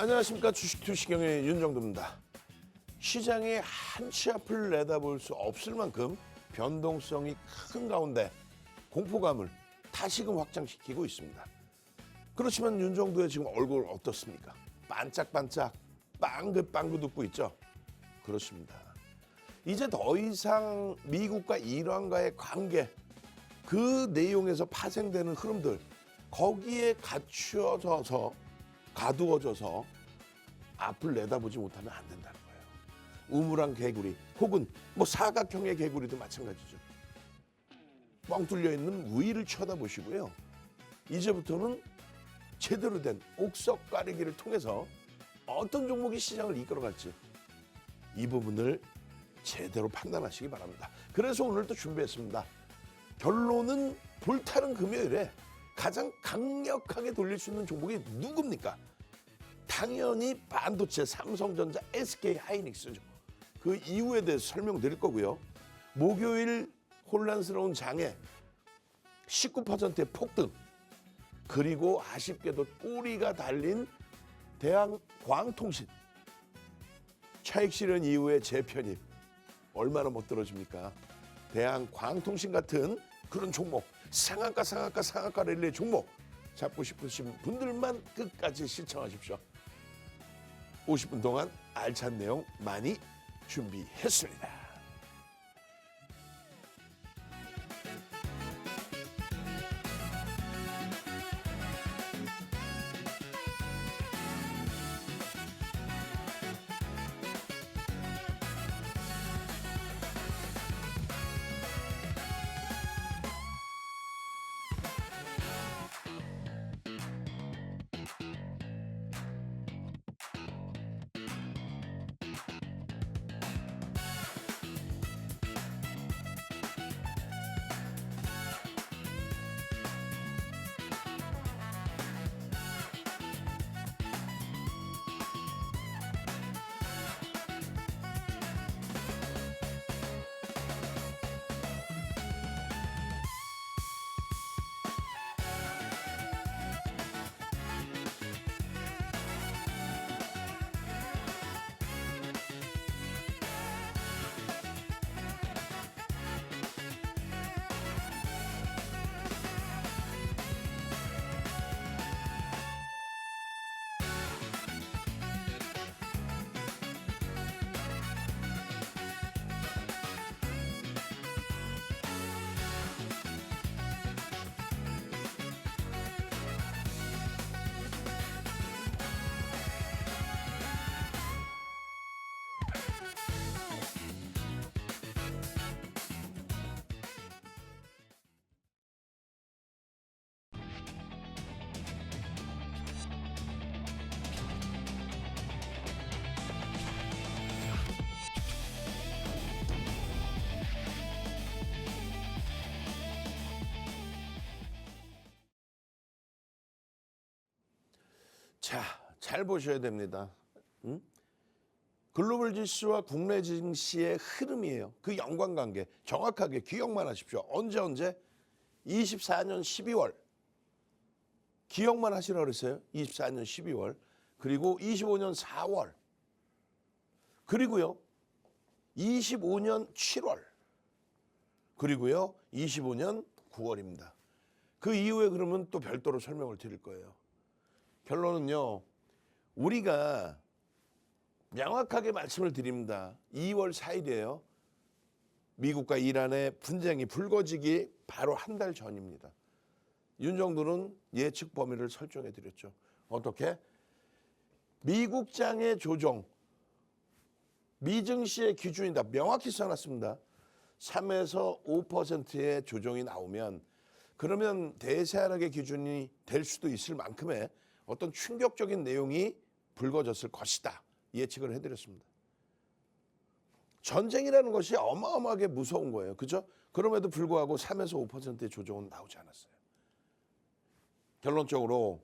안녕하십니까. 주식투시경의 윤정도입니다. 시장이 한치 앞을 내다볼 수 없을 만큼 변동성이 큰 가운데 공포감을 다시금 확장시키고 있습니다. 그렇지만 윤정도의 지금 얼굴 어떻습니까? 반짝반짝 빵긋빵긋 웃고 있죠? 그렇습니다. 이제 더 이상 미국과 이란과의 관계, 그 내용에서 파생되는 흐름들, 거기에 가두어져서 앞을 내다보지 못하면 안 된다는 거예요. 우물안 개구리 혹은 사각형의 개구리도 마찬가지죠. 뻥 뚫려 있는 위를 쳐다보시고요. 이제부터는 제대로 된 옥석 가리기를 통해서 어떤 종목이 시장을 이끌어갈지 이 부분을 제대로 판단하시기 바랍니다. 그래서 오늘 또 준비했습니다. 결론은 불타는 금요일에 가장 강력하게 돌릴 수 있는 종목이 누굽니까? 당연히 반도체, 삼성전자, SK하이닉스죠. 그 이유에 대해서 설명드릴 거고요. 목요일 혼란스러운 장에 19%의 폭등, 그리고 아쉽게도 꼬리가 달린 대한광통신 차익 실현 이후에 재편입 얼마나 못 들어줍니까? 대한광통신 같은 그런 종목, 상한가 랠리의 종목 잡고 싶으신 분들만 끝까지 시청하십시오. 50분 동안 알찬 내용 많이 준비했습니다. 자, 잘 보셔야 됩니다. 글로벌 지수와 국내 증시의 흐름이에요. 그 연관관계 정확하게 기억만 하십시오. 언제 24년 12월 기억만 하시라고 그랬어요. 24년 12월 그리고 25년 4월 그리고요 25년 7월 그리고요 25년 9월입니다. 그 이후에 그러면 또 별도로 설명을 드릴 거예요. 결론은요, 우리가 명확하게 말씀을 드립니다. 2월 4일이에요. 미국과 이란의 분쟁이 불거지기 바로 한 달 전입니다. 윤정도는 예측 범위를 설정해 드렸죠. 어떻게? 미국장의 조정, 미증시의 기준이다. 명확히 써놨습니다. 3에서 5%의 조정이 나오면 그러면 대세하락의 기준이 될 수도 있을 만큼의 어떤 충격적인 내용이 불거졌을 것이다. 예측을 해드렸습니다. 전쟁이라는 것이 어마어마하게 무서운 거예요. 그죠? 그럼에도 불구하고 3에서 5%의 조정은 나오지 않았어요. 결론적으로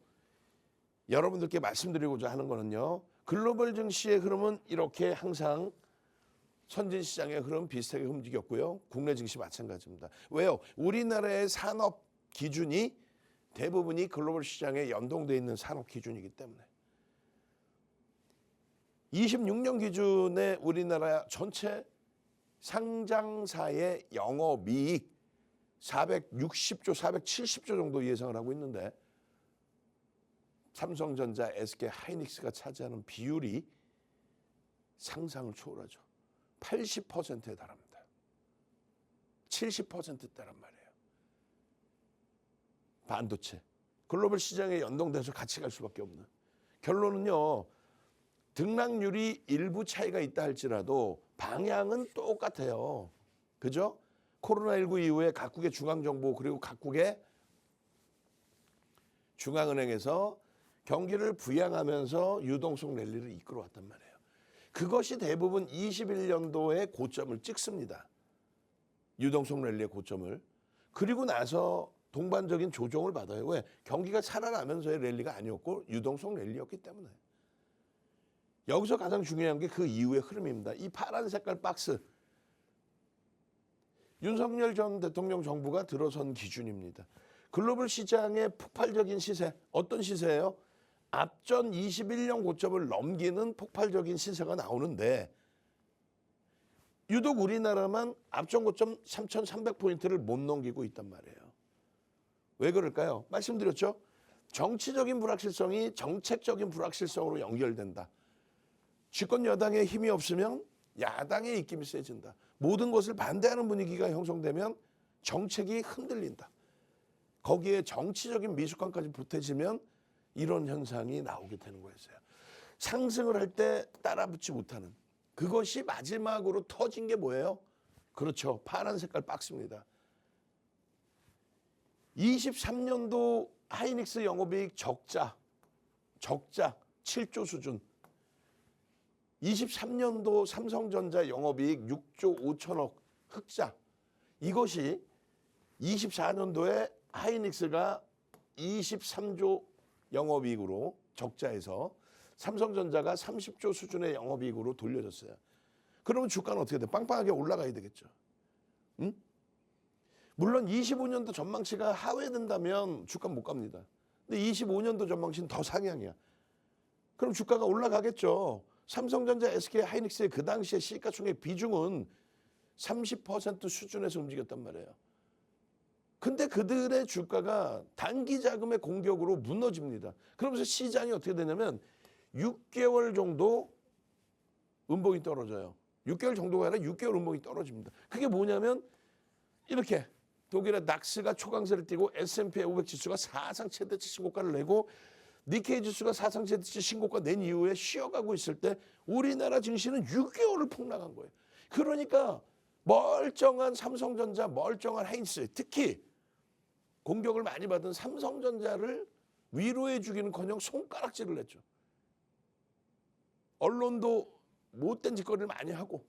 여러분들께 말씀드리고자 하는 거는요. 글로벌 증시의 흐름은 이렇게 항상 선진시장의 흐름 비슷하게 움직였고요. 국내 증시 마찬가지입니다. 왜요? 우리나라의 산업 기준이 대부분이 글로벌 시장에 연동되어 있는 산업 기준이기 때문에. 26년 기준에 우리나라 전체 상장사의 영업이익 460조, 470조 정도 예상을 하고 있는데 삼성전자, SK 하이닉스가 차지하는 비율이 상상을 초월하죠. 80%에 달합니다. 70%대란 말이에요. 반도체. 글로벌 시장에 연동돼서 같이 갈 수밖에 없는. 결론은요. 등락률이 일부 차이가 있다 할지라도 방향은 똑같아요. 그죠? 코로나19 이후에 각국의 중앙정부 그리고 각국의 중앙은행에서 경기를 부양하면서 유동성 랠리를 이끌어왔단 말이에요. 그것이 대부분 21년도에 고점을 찍습니다. 유동성 랠리의 고점을. 그리고 나서 동반적인 조정을 받아요. 왜? 경기가 살아나면서의 랠리가 아니었고 유동성 랠리였기 때문에. 여기서 가장 중요한 게 그 이후의 흐름입니다. 이 파란 색깔 박스. 윤석열 전 대통령 정부가 들어선 기준입니다. 글로벌 시장의 폭발적인 시세. 어떤 시세예요? 앞전 21년 고점을 넘기는 폭발적인 시세가 나오는데 유독 우리나라만 앞전 고점 3,300포인트를 못 넘기고 있단 말이에요. 왜 그럴까요? 말씀드렸죠. 정치적인 불확실성이 정책적인 불확실성으로 연결된다. 집권 여당의 힘이 없으면 야당의 입김이 세진다. 모든 것을 반대하는 분위기가 형성되면 정책이 흔들린다. 거기에 정치적인 미숙함까지 보태지면 이런 현상이 나오게 되는 거였어요. 상승을 할 때 따라붙지 못하는. 그것이 마지막으로 터진 게 뭐예요? 그렇죠. 파란 색깔 박스입니다. 23년도 하이닉스 영업이익 적자 7조 수준. 23년도 삼성전자 영업이익 6조 5천억 흑자. 이것이 24년도에 하이닉스가 23조 영업이익으로 적자에서 삼성전자가 30조 수준의 영업이익으로 돌려졌어요. 그러면 주가는 어떻게 돼? 빵빵하게 올라가야 되겠죠. 응? 물론 25년도 전망치가 하회된다면 주가 못 갑니다. 근데 25년도 전망치는 더 상향이야. 그럼 주가가 올라가겠죠. 삼성전자, SK 하이닉스의 그 당시에 시가총액 비중은 30% 수준에서 움직였단 말이에요. 근데 그들의 주가가 단기 자금의 공격으로 무너집니다. 그러면서 시장이 어떻게 되냐면 6개월 정도 음봉이 떨어져요. 6개월 정도가 아니라 6개월 음봉이 떨어집니다. 그게 뭐냐면 이렇게 독일의 낙스가 초강세를 띠고 S&P 500 지수가 사상 최대치 신고가를 내고 니케이 지수가 사상 최대치 신고가 낸 이후에 쉬어가고 있을 때 우리나라 증시는 6개월을 폭락한 거예요. 그러니까 멀쩡한 삼성전자, 멀쩡한 하이닉스, 특히 공격을 많이 받은 삼성전자를 위로해 주기는커녕 손가락질을 했죠. 언론도 못된 짓거리를 많이 하고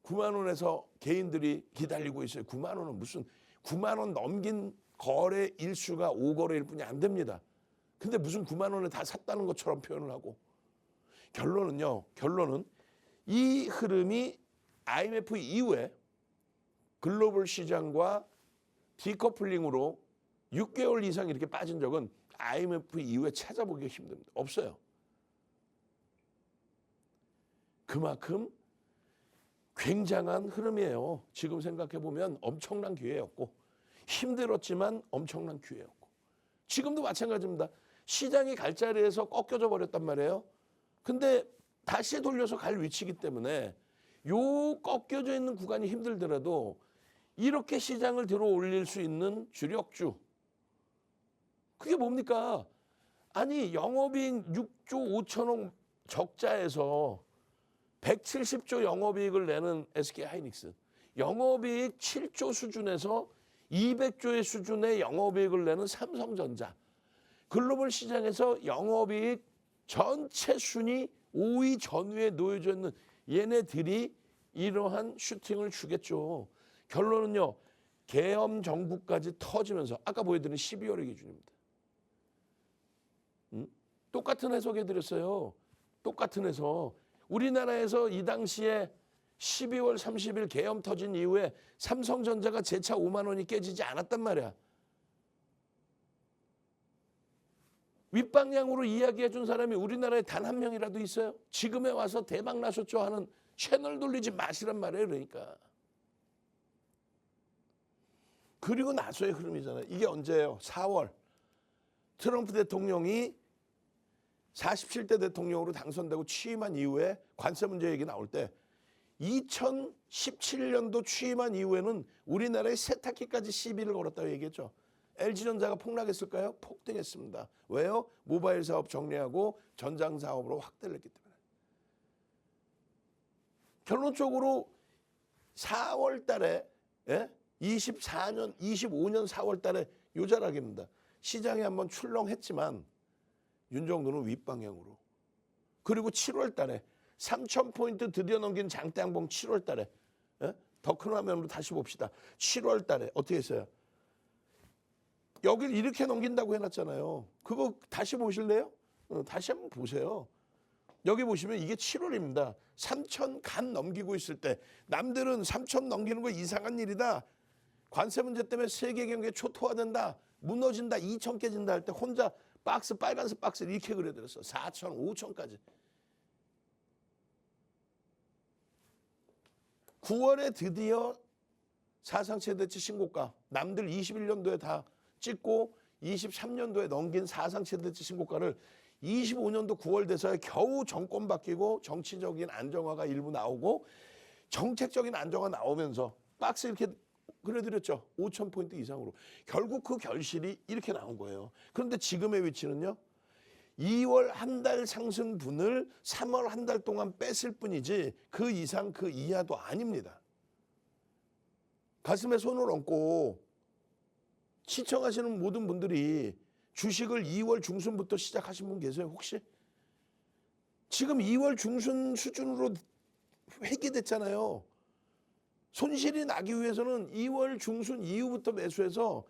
9만 원에서 개인들이 기다리고 있어요. 9만 원은 무슨 9만 원 넘긴 거래 일수가 5거래일 뿐이 안 됩니다. 근데 무슨 9만 원을 다 샀다는 것처럼 표현을 하고 결론은 이 흐름이 IMF 이후에 글로벌 시장과 디커플링으로 6개월 이상 이렇게 빠진 적은 IMF 이후에 찾아보기가 힘듭니다. 없어요. 그만큼 굉장한 흐름이에요. 지금 생각해보면 엄청난 기회였고 힘들었지만 엄청난 기회였고 지금도 마찬가지입니다. 시장이 갈 자리에서 꺾여져 버렸단 말이에요. 근데 다시 돌려서 갈 위치이기 때문에 요 꺾여져 있는 구간이 힘들더라도 이렇게 시장을 들어 올릴 수 있는 주력주. 그게 뭡니까? 아니 영업이익 6조 5천억 적자에서 170조 영업이익을 내는 SK 하이닉스. 영업이익 7조 수준에서 200조의 수준의 영업이익을 내는 삼성전자. 글로벌 시장에서 영업이익 전체 순위 5위 전위에 놓여져 있는 얘네들이 이러한 슈팅을 주겠죠. 결론은요. 계엄 정부까지 터지면서 아까 보여드린 12월의 기준입니다. 똑같은 해석해드렸어요. 똑같은 해석. 우리나라에서 이 당시에 12월 30일 계엄 터진 이후에 삼성전자가 재차 5만 원이 깨지지 않았단 말이야. 윗방향으로 이야기해 준 사람이 우리나라에 단 한 명이라도 있어요? 지금에 와서 대박 나셨죠 하는 채널 돌리지 마시란 말이에요. 그러니까. 그리고 나서의 흐름이잖아요. 이게 언제예요? 4월. 트럼프 대통령이 47대 대통령으로 당선되고 취임한 이후에 관세 문제 얘기 나올 때 2017년도 취임한 이후에는 우리나라에 세탁기까지 시비를 걸었다고 얘기했죠. LG전자가 폭락했을까요? 폭등했습니다. 왜요? 모바일 사업 정리하고 전장 사업으로 확대를 했기 때문에. 결론적으로 4월 달에 24년, 25년 4월 달에 요자락입니다. 시장에 한번 출렁했지만 윤정도는 윗방향으로. 그리고 7월 달에 3,000포인트 드디어 넘긴 장대양봉 7월 달에 더 큰 화면으로 다시 봅시다. 7월 달에 어떻게 했어요? 여길 이렇게 넘긴다고 해놨잖아요. 그거 다시 보실래요? 다시 한번 보세요. 여기 보시면 이게 7월입니다. 3,000 간 넘기고 있을 때 남들은 3,000 넘기는 거 이상한 일이다. 관세 문제 때문에 세계 경제 초토화된다. 무너진다. 2,000 깨진다 할 때 혼자 박스 빨간색 박스를 이렇게 그려드렸어. 4,000, 5,000까지. 9월에 드디어 사상 최대치 신고가. 남들 21년도에 다 찍고 23년도에 넘긴 사상 최대치 신고가를 25년도 9월 돼서야 겨우 정권 바뀌고 정치적인 안정화가 일부 나오고 정책적인 안정화 나오면서 박스 이렇게 그려드렸죠. 5,000포인트 이상으로. 결국 그 결실이 이렇게 나온 거예요. 그런데 지금의 위치는요. 2월 한 달 상승분을 3월 한 달 동안 뺐을 뿐이지 그 이상 그 이하도 아닙니다. 가슴에 손을 얹고 시청하시는 모든 분들이 주식을 2월 중순부터 시작하신 분 계세요? 혹시? 지금 2월 중순 수준으로 회귀됐잖아요. 손실이 나기 위해서는 2월 중순 이후부터 매수해서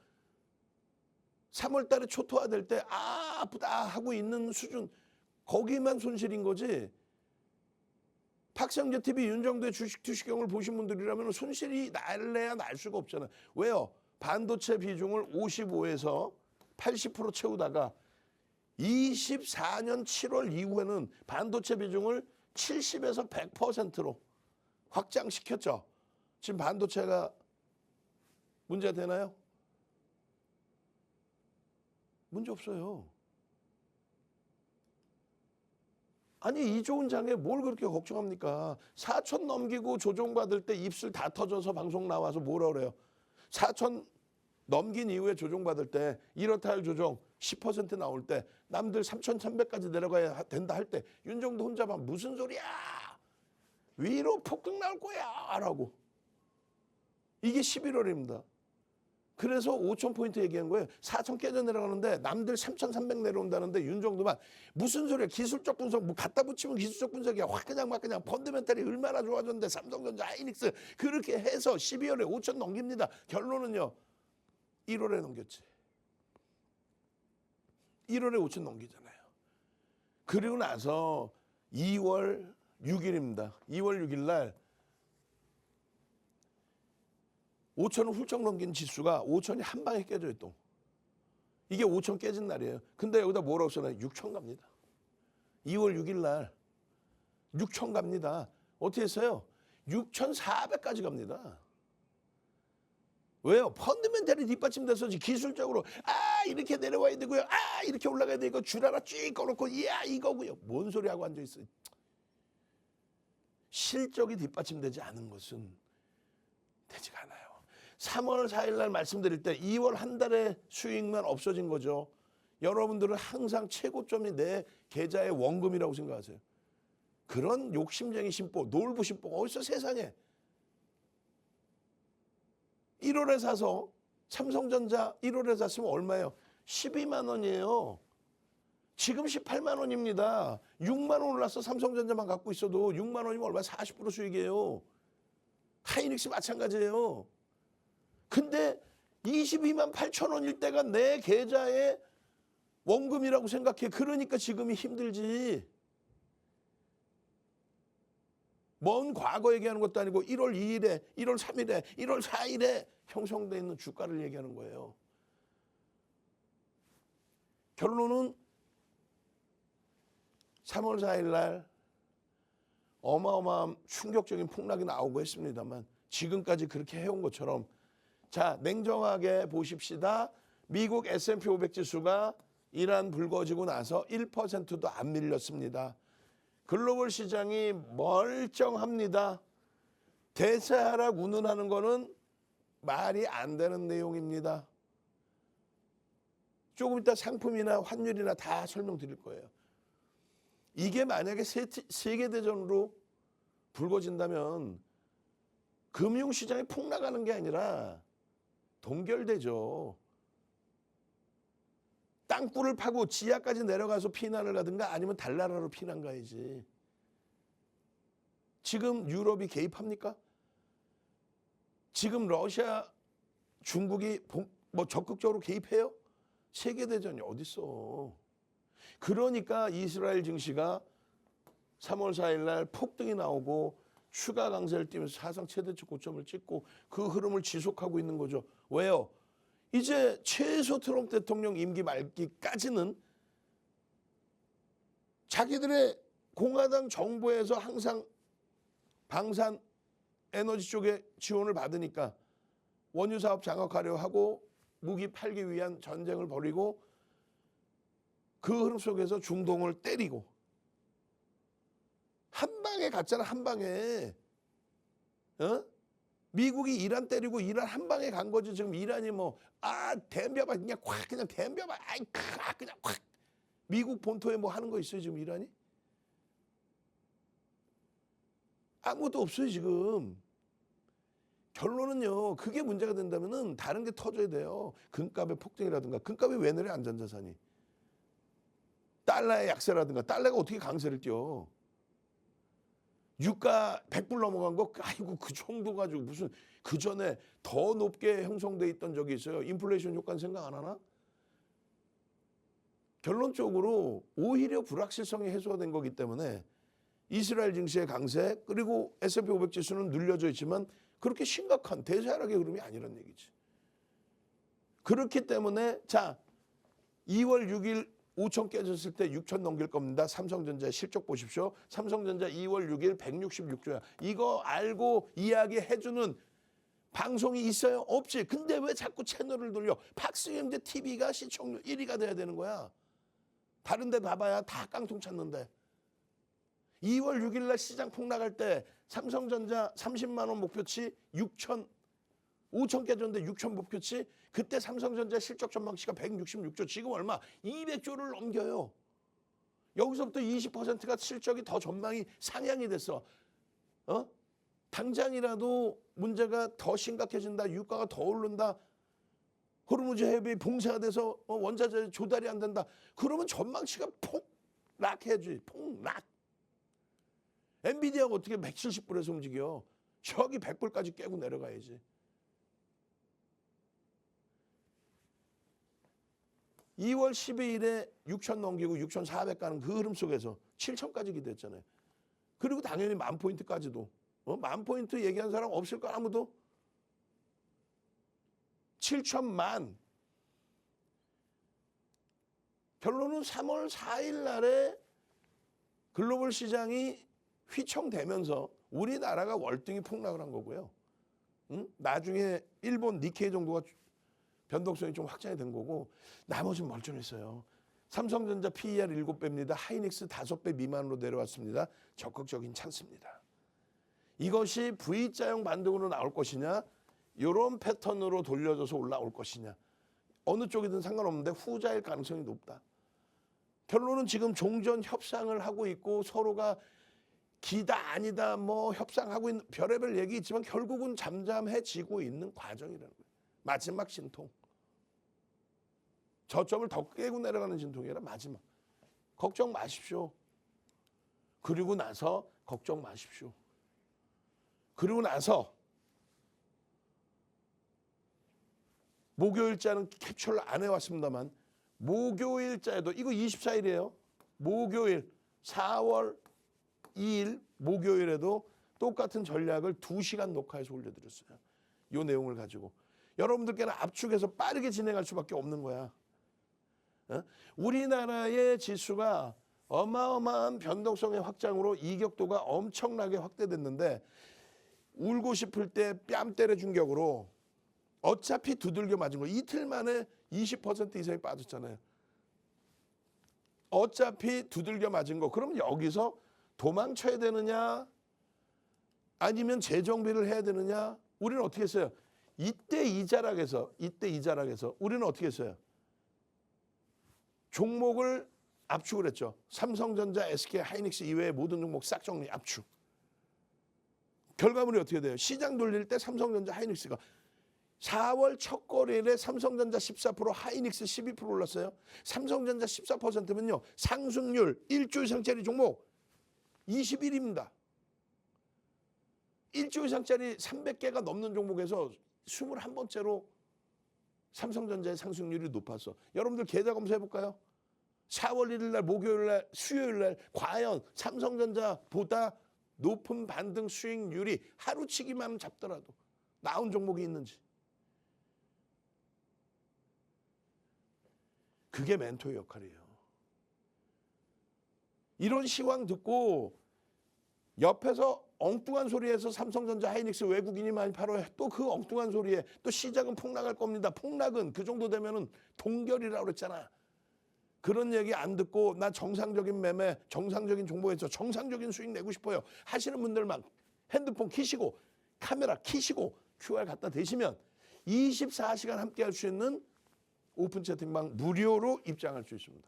3월 달에 초토화될 때 아프다 하고 있는 수준 거기만 손실인 거지. 박성재 TV 윤정도의 주식 투시경을 보신 분들이라면 손실이 날래야 날 수가 없잖아요. 왜요? 반도체 비중을 55에서 80% 채우다가 24년 7월 이후에는 반도체 비중을 70에서 100%로 확장시켰죠. 지금 반도체가 문제가 되나요? 문제 없어요. 아니 이 좋은 장에 뭘 그렇게 걱정합니까? 4천 넘기고 조정받을 때 입술 다 터져서 방송 나와서 뭐라 그래요? 4천 넘긴 이후에 조정받을 때 이렇다 할 조정 10% 나올 때 남들 3,300까지 내려가야 된다 할 때 윤정도 혼자 막 무슨 소리야? 위로 폭등 나올 거야 라고. 이게 11월입니다. 그래서 5,000포인트 얘기한 거예요. 4,000 깨져 내려가는데 남들 3,300 내려온다는데 윤정도만 무슨 소리야. 기술적 분석 뭐 갖다 붙이면 기술적 분석이야. 확 그냥 막 그냥 펀더멘탈이 얼마나 좋아졌는데 삼성전자 하이닉스 그렇게 해서 12월에 5,000 넘깁니다. 결론은요. 1월에 넘겼지. 1월에 5,000 넘기잖아요. 그리고 나서 2월 6일입니다. 2월 6일 날 5,000을 훌쩍 넘긴 지수가 5,000이 한 방에 깨져요 또. 이게 5,000 깨진 날이에요. 근데 여기다 뭐라고 써놔요? 6,000 갑니다. 2월 6일 날 6,000 갑니다. 어떻게 했어요? 6,400까지 갑니다. 왜요? 펀드멘탈이 뒷받침돼서 기술적으로 이렇게 내려와야 되고요. 이렇게 올라가야 되고 줄 하나 쭉 꺼놓고 이거고요. 뭔 소리 하고 앉아있어요. 실적이 뒷받침되지 않은 것은 되지가 않아요. 3월 4일 날 말씀드릴 때 2월 한 달의 수익만 없어진 거죠. 여러분들은 항상 최고점이 내 계좌의 원금이라고 생각하세요. 그런 욕심쟁이 심보, 놀부 심보가 어디서 세상에. 1월에 사서 삼성전자 1월에 샀으면 얼마예요? 12만 원이에요. 지금 18만 원입니다. 6만 원 올라서 삼성전자만 갖고 있어도 6만 원이면 얼마? 40% 수익이에요. 하이닉스 마찬가지예요. 근데 22만 8천 원일 때가 내 계좌의 원금이라고 생각해. 그러니까 지금이 힘들지. 먼 과거 얘기하는 것도 아니고 1월 2일에, 1월 3일에, 1월 4일에 형성되어 있는 주가를 얘기하는 거예요. 결론은 3월 4일 날 어마어마한 충격적인 폭락이 나오고 했습니다만 지금까지 그렇게 해온 것처럼 자, 냉정하게 보십시다. 미국 S&P 500 지수가 이란 불거지고 나서 1%도 안 밀렸습니다. 글로벌 시장이 멀쩡합니다. 대세 하락 운운하는 거는 말이 안 되는 내용입니다. 조금 이따 상품이나 환율이나 다 설명드릴 거예요. 이게 만약에 세계대전으로 불거진다면 금융시장이 폭락하는 게 아니라 동결되죠. 땅굴을 파고 지하까지 내려가서 피난을 가든가 아니면 달나라로 피난 가야지. 지금 유럽이 개입합니까? 지금 러시아, 중국이 뭐 적극적으로 개입해요? 세계대전이 어딨어. 그러니까 이스라엘 증시가 3월 4일 날 폭등이 나오고 추가 강세를 띠면서 사상 최대치 고점을 찍고 그 흐름을 지속하고 있는 거죠. 왜요? 이제 최소 트럼프 대통령 임기 말기까지는 자기들의 공화당 정부에서 항상 방산 에너지 쪽에 지원을 받으니까 원유 사업 장악하려 하고 무기 팔기 위한 전쟁을 벌이고 그 흐름 속에서 중동을 때리고 한 방에 갔잖아. 한 방에. 미국이 이란 때리고 이란 한 방에 간 거지. 지금 이란이 댐벼봐 그냥 확 그냥 댐벼봐. 그냥 확. 미국 본토에 뭐 하는 거 있어요 지금 이란이? 아무것도 없어요 지금. 결론은요. 그게 문제가 된다면은 다른 게 터져야 돼요. 금값의 폭등이라든가. 금값이 왜 내려 안전자산이? 달러의 약세라든가. 달러가 어떻게 강세를 띄워? 유가 100불 넘어간 거 아이고 그 정도 가지고 무슨 그 전에 더 높게 형성돼 있던 적이 있어요. 인플레이션 효과는 생각 안 하나? 결론적으로 오히려 불확실성이 해소된 거기 때문에 이스라엘 증시의 강세 그리고 S&P 500 지수는 눌려져 있지만 그렇게 심각한 대세 하락의 흐름이 아니란 얘기지. 그렇기 때문에 자 2월 6일 5천 깨졌을 때 6천 넘길 겁니다. 삼성전자의 실적 보십시오. 삼성전자 2월 6일 166조야. 이거 알고 이야기해주는 방송이 있어요? 없지. 근데 왜 자꾸 채널을 돌려? 박스형제 TV가 시청률 1위가 돼야 되는 거야. 다른 데 봐봐야 다 깡통 찾는데. 2월 6일 날 시장 폭락할 때 삼성전자 30만 원 목표치 5천 깨졌는데 6천 목표치 그때 삼성전자 실적 전망치가 166조 지금 얼마? 200조를 넘겨요. 여기서부터 20%가 실적이 더 전망이 상향이 됐어. 당장이라도 문제가 더 심각해진다. 유가가 더 오른다. 호르무즈 해협이 봉쇄가 돼서 원자재 조달이 안 된다. 그러면 전망치가 폭락해야지. 폭락. 엔비디아가 어떻게 170불에서 움직여? 저기 100불까지 깨고 내려가야지. 2월 12일에 6천 넘기고 6,400 가는 그 흐름 속에서 7천까지 기대했잖아요. 그리고 당연히 10,000포인트까지도. 10,000포인트 얘기한 사람 없을까 아무도? 7천만. 결론은 3월 4일 날에 글로벌 시장이 휘청대면서 우리나라가 월등히 폭락을 한 거고요. 나중에 일본 니케이 정도가 변동성이 좀 확장이 된 거고 나머지는 멀쩡했어요. 삼성전자 PER 7배입니다. 하이닉스 5배 미만으로 내려왔습니다. 적극적인 찬스입니다. 이것이 V자형 반등으로 나올 것이냐 이런 패턴으로 돌려져서 올라올 것이냐 어느 쪽이든 상관없는데 후자일 가능성이 높다. 결론은 지금 종전 협상을 하고 있고 서로가 기다 아니다 뭐 협상하고 있는 별의별 얘기 있지만 결국은 잠잠해지고 있는 과정이라는 거예요. 마지막 진통. 저점을 더 깨고 내려가는 진통이 아니라 마지막. 걱정 마십시오. 그리고 나서 걱정 마십시오. 그리고 나서 목요일자는 캡처를 안 해왔습니다만 목요일자에도 이거 24일이에요. 목요일 4월 2일 목요일에도 똑같은 전략을 2시간 녹화해서 올려드렸어요. 이 내용을 가지고. 여러분들께는 압축해서 빠르게 진행할 수밖에 없는 거야. 우리나라의 지수가 어마어마한 변동성의 확장으로 이격도가 엄청나게 확대됐는데 울고 싶을 때 뺨 때려준 격으로 어차피 두들겨 맞은 거 이틀 만에 20% 이상이 빠졌잖아요. 어차피 두들겨 맞은 거. 그럼 여기서 도망쳐야 되느냐 아니면 재정비를 해야 되느냐. 우리는 어떻게 했어요? 이때 이 자락에서 우리는 어떻게 했어요? 종목을 압축을 했죠. 삼성전자, SK, 하이닉스 이외의 모든 종목 싹 정리 압축. 결과물이 어떻게 돼요? 시장 돌릴 때 삼성전자, 하이닉스가 4월 첫 거래일에 삼성전자 14%, 하이닉스 12% 올랐어요. 삼성전자 14%면요. 상승률 1조 이상짜리 종목 21입니다. 1조 이상짜리 300개가 넘는 종목에서 21번째로 삼성전자의 상승률이 높았어. 여러분들 계좌 검사해 볼까요? 4월 1일 날 목요일 날 수요일 날 과연 삼성전자보다 높은 반등 수익률이 하루치기만 잡더라도 나온 종목이 있는지. 그게 멘토의 역할이에요. 이런 시황 듣고 옆에서 엉뚱한 소리에서 삼성전자, 하이닉스 외국인이 많이 팔아요. 또 그 엉뚱한 소리에 또 시장은 폭락할 겁니다. 폭락은 그 정도 되면은 동결이라고 그랬잖아. 그런 얘기 안 듣고 나 정상적인 매매, 정상적인 정보에서 정상적인 수익 내고 싶어요 하시는 분들만 핸드폰 키시고 카메라 키시고 QR 갖다 대시면 24시간 함께 할 수 있는 오픈 채팅방 무료로 입장할 수 있습니다.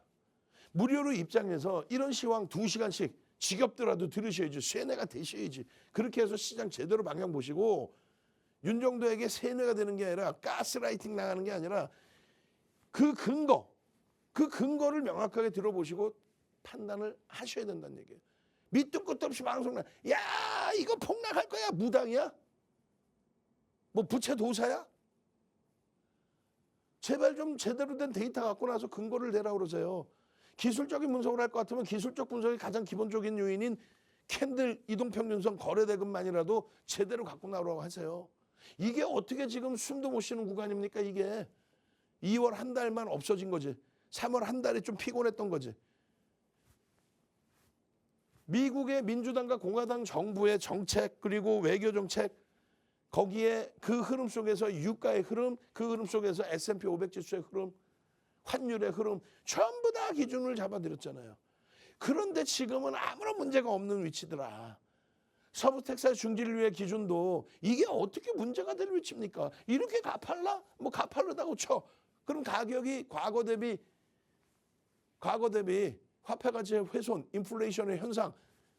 무료로 입장해서 이런 시황 2시간씩 지겹더라도 들으셔야지. 세뇌가 되셔야지. 그렇게 해서 시장 제대로 방향 보시고 윤정도에게 세뇌가 되는 게 아니라 가스라이팅 나가는 게 아니라 그 근거를 명확하게 들어보시고 판단을 하셔야 된다는 얘기예요. 밑도 끝도 없이 방송 야 이거 폭락할 거야. 무당이야? 뭐 부채 도사야? 제발 좀 제대로 된 데이터 갖고 나서 근거를 대라고 그러세요. 기술적인 분석을 할 것 같으면 기술적 분석이 가장 기본적인 요인인 캔들 이동평균선 거래대금만이라도 제대로 갖고 나오라고 하세요. 이게 어떻게 지금 숨도 못 쉬는 구간입니까? 이게 2월 한 달만 없어진 거지. 3월 한 달이 좀 피곤했던 거지. 미국의 민주당과 공화당 정부의 정책 그리고 외교 정책 거기에 그 흐름 속에서 유가의 흐름, 그 흐름 속에서 S&P 500 지수의 흐름, 환율의 흐름 전부 다 기준을 잡아드렸잖아요. 그런데 지금은 아무런 문제가 없는 위치더라. 서부 텍사스 중진류의 기준도 이게 어떻게 문제가 될 위치입니까? 이렇게 가팔라? 뭐 가팔르다고 쳐. 그럼 가격이 과거 대비 화폐 가치의 훼손, 인플레이션의 현상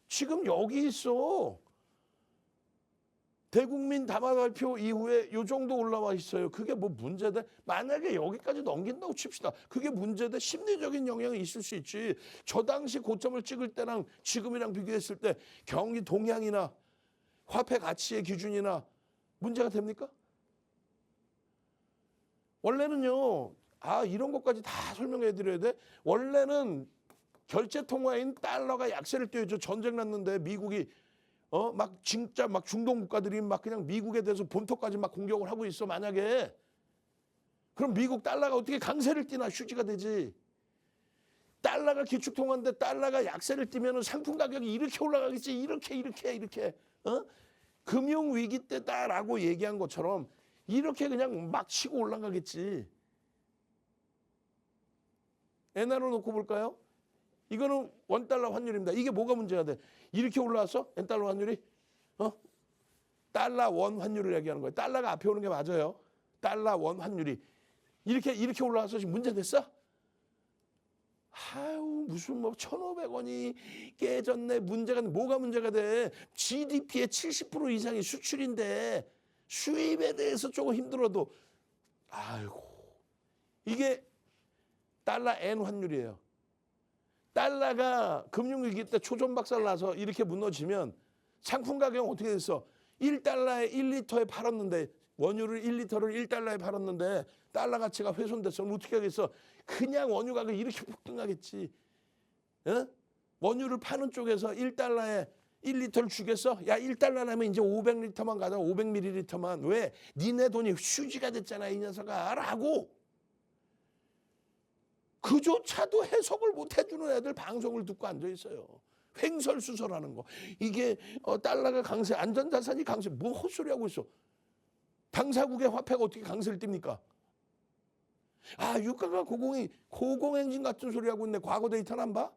지금 여기 있어. 대국민 담화 발표 이후에 이 정도 올라와 있어요. 그게 뭐 문제돼? 만약에 여기까지 넘긴다고 칩시다. 그게 문제돼? 심리적인 영향이 있을 수 있지. 저 당시 고점을 찍을 때랑 지금이랑 비교했을 때 경기 동향이나 화폐 가치의 기준이나 문제가 됩니까? 원래는요. 이런 것까지 다 설명해 드려야 돼? 원래는 결제 통화인 달러가 약세를 띄워줘. 전쟁 났는데 미국이 막 진짜 막 중동 국가들이 막 그냥 미국에 대해서 본토까지 막 공격을 하고 있어. 만약에 그럼 미국 달러가 어떻게 강세를 띠나 휴지가 되지. 달러가 기축통화인데 달러가 약세를 띠면은 상품 가격이 이렇게 올라가겠지. 이렇게 금융 위기 때다라고 얘기한 것처럼 이렇게 그냥 막 치고 올라가겠지. 엔화로 놓고 볼까요? 이거는 원달러 환율입니다. 이게 뭐가 문제가 돼? 이렇게 올라왔어? 엔달러 환율이? 달러 원 환율을 얘기하는 거예요. 달러가 앞에 오는 게 맞아요. 달러 원 환율이. 이렇게 올라와서 지금 문제 됐어? 무슨 뭐 1,500원이 깨졌네. 뭐가 문제가 돼? GDP의 70% 이상이 수출인데 수입에 대해서 조금 힘들어도 이게 달러 N 환율이에요. 달러가 금융위기 때 초전박살 나서 이렇게 무너지면 상품 가격은 어떻게 됐어? 1달러에 1리터에 팔았는데 원유를 1리터를 1달러에 팔았는데 달러 가치가 훼손됐어. 그럼 어떻게 하겠어? 그냥 원유 가격이 이렇게 폭등하겠지. 원유를 파는 쪽에서 1달러에 1리터를 주겠어? 야 1달러라면 이제 500리터만 가자. 500ml만. 왜? 니네 돈이 휴지가 됐잖아 이 녀석아. 라고. 그조차도 해석을 못 해주는 애들 방송을 듣고 앉아 있어요. 횡설수설하는 거. 이게 달러가 강세, 안전자산이 강세. 뭐 헛소리 하고 있어. 당사국의 화폐가 어떻게 강세를 띱니까? 아, 유가가 고공행진 같은 소리 하고 있네. 과거 데이터는 안 봐?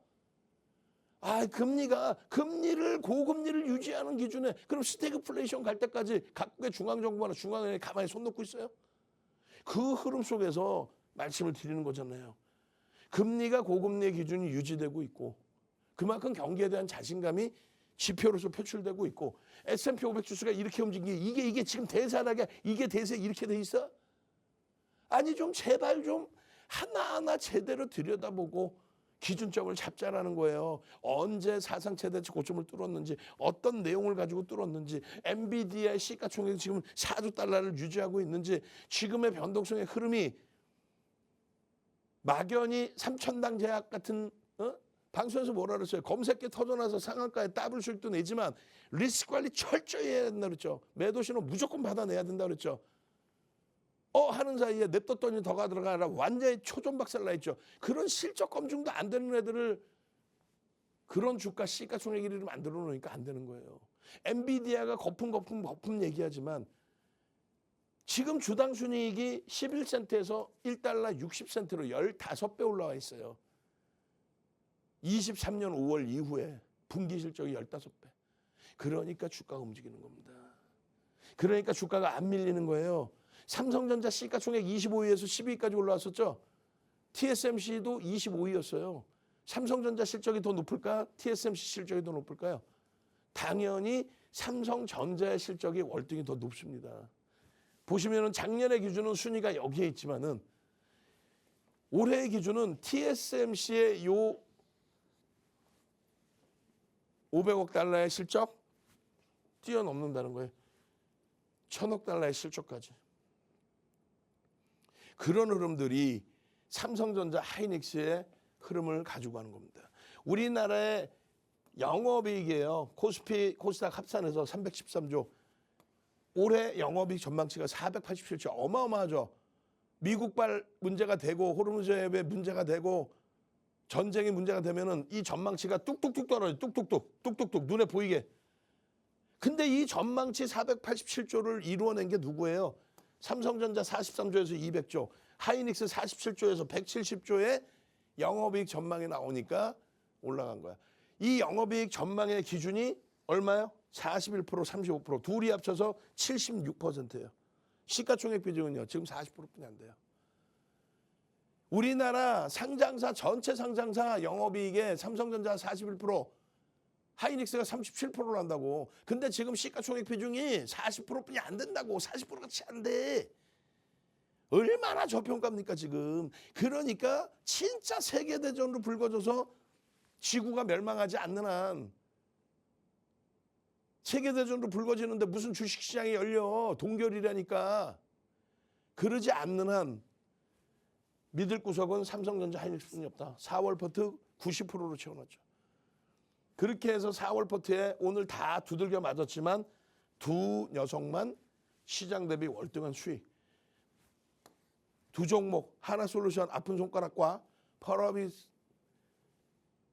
아, 금리를 고금리를 유지하는 기준에 그럼 스태그플레이션 갈 때까지 각국의 중앙정부나 중앙은행이 가만히 손 놓고 있어요? 그 흐름 속에서 말씀을 드리는 거잖아요. 금리가 고금리의 기준이 유지되고 있고 그만큼 경기에 대한 자신감이 지표로서 표출되고 있고 S&P 500 지수가 이렇게 움직이게 이게 지금 대세하게 이게 대세 이렇게 돼 있어? 아니 좀 제발 좀 하나하나 제대로 들여다보고 기준점을 잡자라는 거예요. 언제 사상 최대치 고점을 뚫었는지 어떤 내용을 가지고 뚫었는지 엔비디아의 시가총액이 지금 4조 달러를 유지하고 있는지 지금의 변동성의 흐름이 막연히 삼천당 제약 같은 방송에서 뭐라 그랬어요? 검색기 터져나서 상한가에 더블 수익도 내지만 리스크 관리 철저히 해야 된다 그랬죠. 매도 신호 무조건 받아내야 된다 그랬죠. 하는 사이에 냅뒀더니 더가 들어가라 완전히 초전박살나 있죠. 그런 실적 검증도 안 되는 애들을 그런 주가 시가총액 1위를 만들어 놓으니까 안 되는 거예요. 엔비디아가 거품 얘기하지만 지금 주당 순이익이 11센트에서 1달러 60센트로 15배 올라와 있어요. 23년 5월 이후에 분기 실적이 15배. 그러니까 주가가 움직이는 겁니다. 그러니까 주가가 안 밀리는 거예요. 삼성전자 시가총액 25위에서 10위까지 올라왔었죠. TSMC도 25위였어요. 삼성전자 실적이 더 높을까? TSMC 실적이 더 높을까요? 당연히 삼성전자의 실적이 월등히 더 높습니다. 보시면은 작년의 기준은 순위가 여기에 있지만은 올해의 기준은 TSMC의 요 500억 달러의 실적 뛰어넘는다는 거예요. 1000억 달러의 실적까지. 그런 흐름들이 삼성전자 하이닉스의 흐름을 가지고 가는 겁니다. 우리나라의 영업이익이에요. 코스닥 합산해서 313조. 올해 영업이익 전망치가 487조. 어마어마하죠. 미국발 문제가 되고 호르무즈해협의 문제가 되고 전쟁이 문제가 되면은 이 전망치가 뚝뚝뚝 떨어져요. 뚝뚝뚝 눈에 보이게. 근데 이 전망치 487조를 이루어낸 게 누구예요? 삼성전자 43조에서 200조, 하이닉스 47조에서 170조의 영업이익 전망이 나오니까 올라간 거야. 이 영업이익 전망의 기준이 얼마요? 41%, 35%. 둘이 합쳐서 76%예요. 시가총액 비중은요. 지금 40%뿐이 안 돼요. 우리나라 상장사 전체 상장사 영업이익에 삼성전자 41%, 하이닉스가 37%를 한다고. 근데 지금 시가총액 비중이 40%뿐이 안 된다고. 40%가 채 안 돼. 얼마나 저평가입니까 지금. 그러니까 진짜 세계대전으로 불거져서 지구가 멸망하지 않는 한 세계대전으로 불거지는데 무슨 주식시장이 열려. 동결이라니까. 그러지 않는 한 믿을 구석은 삼성전자 하이닉스뿐이 없다. 4월 퍼트 90%로 채워놨죠. 그렇게 해서 4월 퍼트에 오늘 다 두들겨 맞았지만 두 녀석만 시장 대비 월등한 수익. 두 종목 하나솔루션 아픈 손가락과 펄업이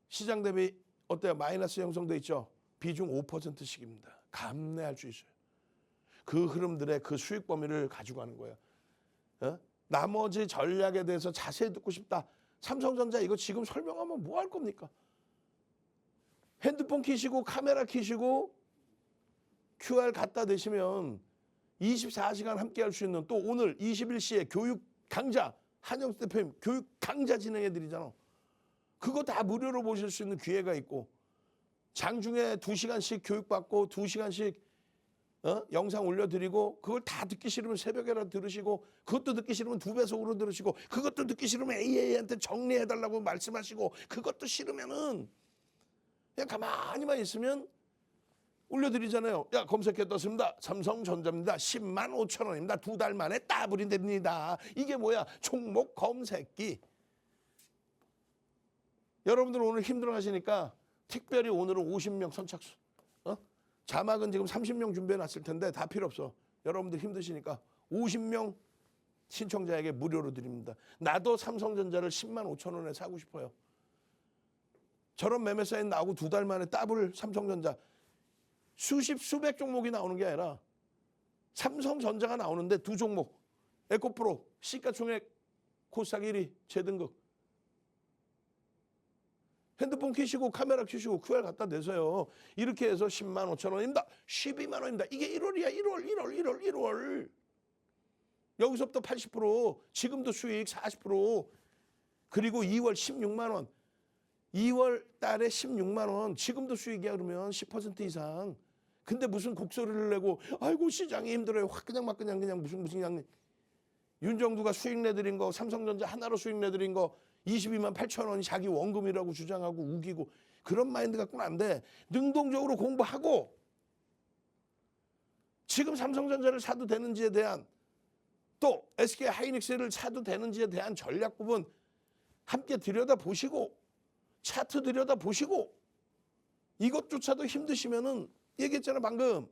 시장 대비 어때요? 마이너스 형성돼 있죠. 비중 5%씩입니다. 감내할 수 있어요. 그 흐름들의 그 수익 범위를 가지고 가는 거예요. 나머지 전략에 대해서 자세히 듣고 싶다. 삼성전자 이거 지금 설명하면 뭐 할 겁니까? 핸드폰 키시고 카메라 키시고 QR 갖다 대시면 24시간 함께 할 수 있는 또 오늘 21시에 교육 강좌 한영수 대표님 교육 강좌 진행해 드리잖아. 그거 다 무료로 보실 수 있는 기회가 있고 장중에 2시간씩 교육받고 2시간씩 영상 올려드리고 그걸 다 듣기 싫으면 새벽에라도 들으시고 그것도 듣기 싫으면 2배속으로 들으시고 그것도 듣기 싫으면 AA한테 정리해달라고 말씀하시고 그것도 싫으면은 그냥 가만히만 있으면 올려드리잖아요. 야 검색해 떴습니다. 삼성전자입니다. 10만 5천 원입니다. 2달 만에 따블이 됩니다. 이게 뭐야? 종목 검색기. 여러분들 오늘 힘들어하시니까 특별히 오늘은 50명 선착순. 자막은 지금 30명 준비해놨을 텐데 다 필요 없어. 여러분들 힘드시니까 50명 신청자에게 무료로 드립니다. 나도 삼성전자를 10만 5천 원에 사고 싶어요. 저런 매매 사인 나오고 2달 만에 더블 삼성전자 수백 종목이 나오는 게 아니라 삼성전자가 나오는데 2종목 에코프로 시가총액 코스닥 1위 재등급 핸드폰 켜시고 카메라 켜시고 QR 갖다 대세요. 이렇게 해서 10만 5천 원입니다. 12만 원입니다. 이게 1월이야. 1월. 여기서부터 80%, 지금도 수익 40%, 그리고 2월 16만 원. 2월 달에 16만 원, 지금도 수익이야. 그러면 10% 이상. 근데 무슨 곡소리를 내고 아이고 시장이 힘들어요. 확 그냥 무슨 그냥 윤정두가 수익 내드린 거, 삼성전자 하나로 수익 내드린 거 22만 8천 원이 자기 원금이라고 주장하고 우기고 그런 마인드 갖고는 안 돼. 능동적으로 공부하고 지금 삼성전자를 사도 되는지에 대한 또 SK 하이닉스를 사도 되는지에 대한 전략 부분 함께 들여다보시고 차트 들여다보시고 이것조차도 힘드시면은 얘기했잖아 방금.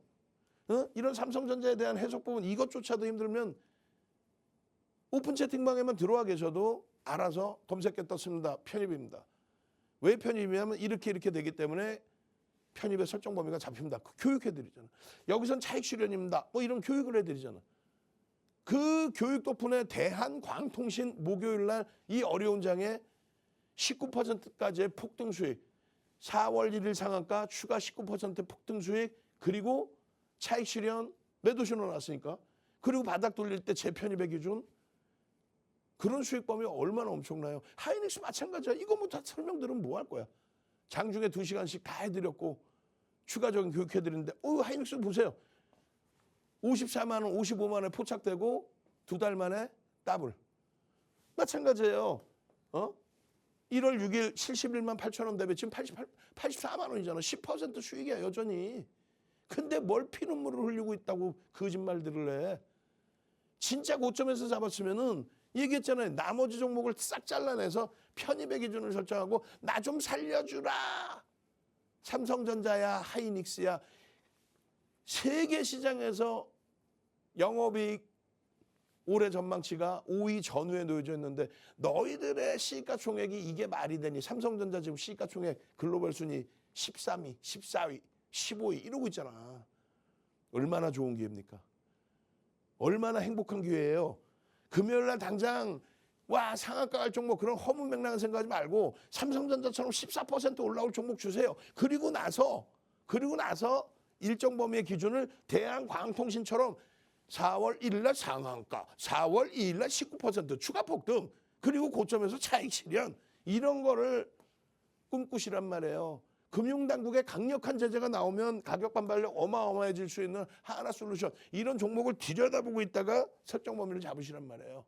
이런 삼성전자에 대한 해석 부분 이것조차도 힘들면 오픈 채팅방에만 들어와 계셔도 알아서 검색해 떴습니다. 편입입니다. 왜 편입이냐면 이렇게 되기 때문에 편입의 설정 범위가 잡힙니다. 교육해드리잖아. 여기선 차익 실현입니다. 뭐 이런 교육을 해드리잖아. 그 교육 덕분에 대한광통신 목요일 날 이 어려운 장에 19%까지의 폭등 수익, 4월 1일 상한가 추가 19% 폭등 수익, 그리고 차익 실현 매도 신호 났으니까, 그리고 바닥 돌릴 때 재편입의 기준, 그런 수익 범위가 얼마나 엄청나요. 하이닉스 마찬가지야. 이거 뭐 다 설명 들으면 뭐 할 거야. 장중에 2시간씩 다 해드렸고 추가적인 교육해드리는데 하이닉스 보세요. 54만 원, 55만 원에 포착되고 2달 만에 더블. 마찬가지예요. 1월 6일 71만 8천 원 대비 지금 84만 원이잖아. 10% 수익이야 여전히. 근데 뭘 피눈물을 흘리고 있다고 거짓말들을 해. 진짜 고점에서 잡았으면은 얘기했잖아요. 나머지 종목을 싹 잘라내서 편입의 기준을 설정하고 나 좀 살려주라. 삼성전자야 하이닉스야. 세계 시장에서 영업이익 올해 전망치가 5위 전후에 놓여져 있는데 너희들의 시가총액이 이게 말이 되니. 삼성전자 지금 시가총액 글로벌 순위 13위, 14위, 15위 이러고 있잖아. 얼마나 좋은 기회입니까? 얼마나 행복한 기회예요. 금요일 날 당장 와 상한가 갈 종목 그런 허무맹랑한 생각하지 말고 삼성전자처럼 14% 올라올 종목 주세요. 그리고 나서 일정 범위의 기준을 대한광통신처럼 4월 1일 날 상한가, 4월 2일 날 19% 추가 폭등, 그리고 고점에서 차익 실현, 이런 거를 꿈꾸시란 말이에요. 금융당국의 강력한 제재가 나오면 가격 반발력 어마어마해질 수 있는 하나 솔루션, 이런 종목을 들여다보고 있다가 설정 범위를 잡으시란 말이에요.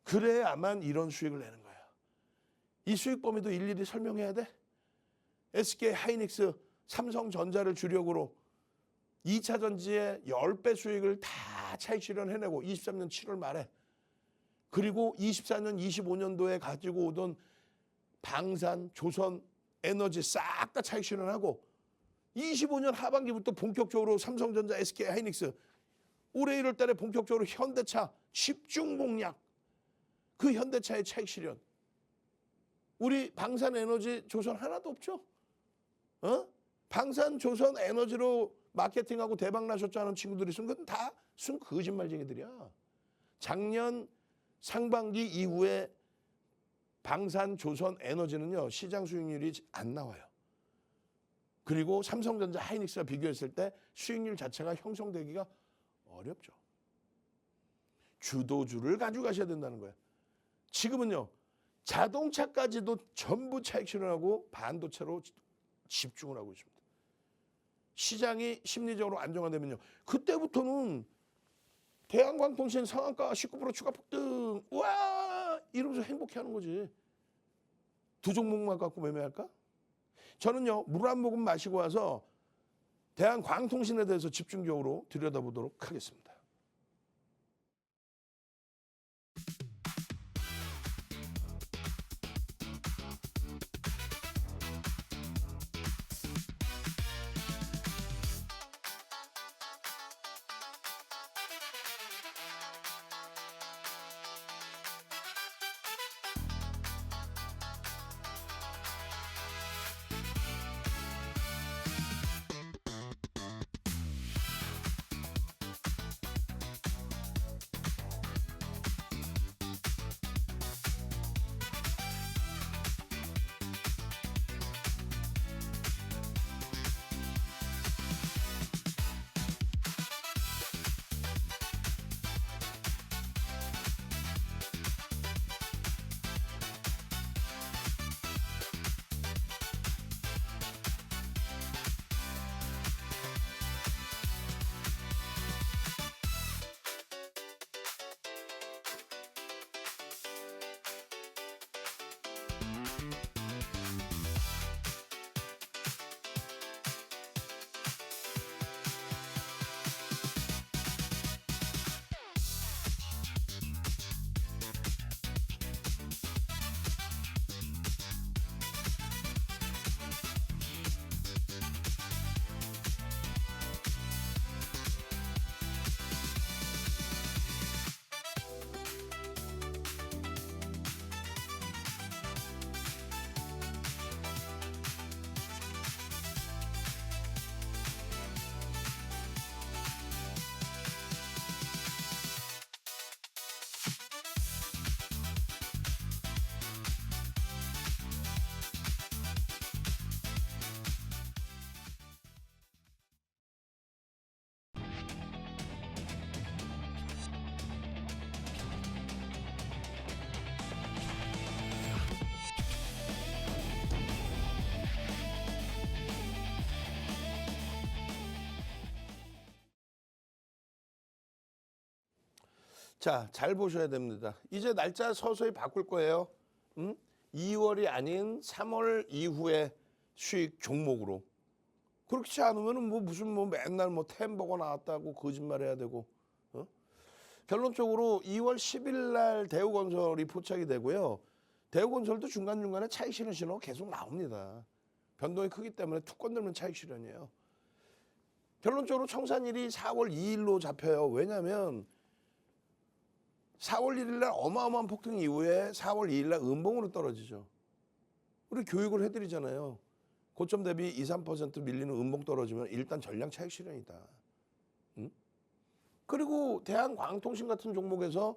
그래야만 이런 수익을 내는 거야. 이 수익 범위도 일일이 설명해야 돼. SK 하이닉스, 삼성전자를 주력으로 2차 전지의 10배 수익을 다 차익 실현해내고 23년 7월 말에, 그리고 24년 25년도에 가지고 오던 방산, 조선, 에너지 싹 다 차익 실현하고 25년 하반기부터 본격적으로 삼성전자, SK 하이닉스, 올해 1월 달에 본격적으로 현대차 집중 공략, 그 현대차의 차익 실현. 우리 방산, 에너지, 조선 하나도 없죠. 방산, 조선, 에너지로 마케팅하고 대박 나셨다는 친구들이 있으면 그건 다 순 거짓말쟁이들이야. 작년 상반기 이후에 방산, 조선, 에너지는요 시장 수익률이 안 나와요. 그리고 삼성전자, 하이닉스와 비교했을 때 수익률 자체가 형성되기가 어렵죠. 주도주를 가져가셔야 된다는 거예요. 지금은요 자동차까지도 전부 차익 실현하고 반도체로 집중을 하고 있습니다. 시장이 심리적으로 안정화되면요 그때부터는 대한광통신 상한가 19% 추가 폭등, 우와 이러면서 행복해하는 거지. 두 종목만 갖고 매매할까? 저는요 물 한 모금 마시고 와서 대한광통신에 대해서 집중적으로 들여다보도록 하겠습니다. 자, 잘 보셔야 됩니다. 이제 날짜 서서히 바꿀 거예요. 2월이 아닌 3월 이후에 수익 종목으로. 그렇지 않으면은 뭐 무슨 뭐 맨날 뭐 템버거 나왔다고 거짓말해야 되고. 어? 결론적으로 2월 10일 날 대우건설이 포착이 되고요. 대우건설도 중간중간에 차익 실현 신호가 계속 나옵니다. 변동이 크기 때문에 툭 건들면 차익 실현이에요. 결론적으로 청산일이 4월 2일로 잡혀요. 왜냐하면 4월 1일 날 어마어마한 폭등 이후에 4월 2일 날 음봉으로 떨어지죠. 우리 교육을 해드리잖아요. 고점 대비 2, 3% 밀리는 음봉 떨어지면 일단 전량 차익 실현이다. 응? 그리고 대한광통신 같은 종목에서